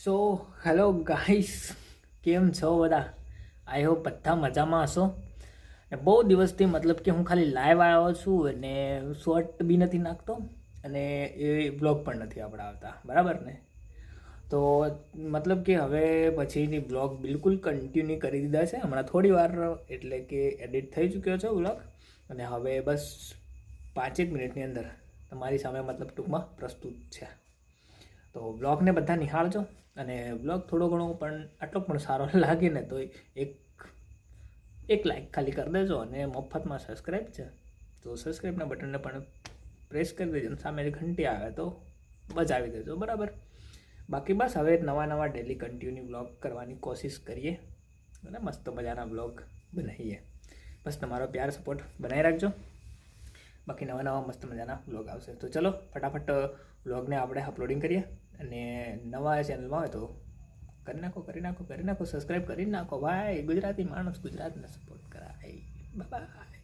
So hello guys, કેમ છો બધા? આઈ હોપ બધા મજામાં હશો. ને બહુ દિવસથી મતલબ કે હું ખાલી લાઈવ આવ્યો છું અને શોર્ટ બી નથી નાખતો અને એ બ્લોગ પણ નથી આપણે આવતા, બરાબર ને? તો મતલબ કે હવે પછીની બ્લોગ બિલકુલ કન્ટિન્યુ કરી દીધા છે હમણાં થોડી વાર, એટલે કે એડિટ થઈ ચૂક્યો છે બ્લોગ અને હવે બસ 5 મિનિટની અંદર તમારી સામે મતલબ ટૂંકમાં પ્રસ્તુત છે. તો બ્લોગને બધા નિહાળજો અને બ્લોગ થોડો ઘણો પણ આટલો પણ સારો લાગે ને તો એક લાઈક ખાલી કરી દેજો અને મફતમાં સબસ્ક્રાઈબ છે તો સબસ્ક્રાઈબના બટનને પણ પ્રેસ કરી દેજો અને સામે ઘંટી આવે તો બજાવી દેજો, બરાબર? બાકી બસ હવે નવા ડેલી કન્ટિન્યુ બ્લોગ કરવાની કોશિશ કરીએ અને મસ્ત મજાના બ્લોગ બનાવીએ. બસ તમારો પ્યાર સપોર્ટ બનાવી રાખજો. બાકી નવા મસ્ત મજાના બ્લોગ આવશે. તો ચલો ફટાફટ બ્લોગને આપણે અપલોડિંગ કરીએ અને નવા ચેનલમાં હોય તો કરી નાખો સબસ્ક્રાઈબ કરી નાખો ભાઈ. ગુજરાતી માણસ ગુજરાતને સપોર્ટ કરાય. બાય.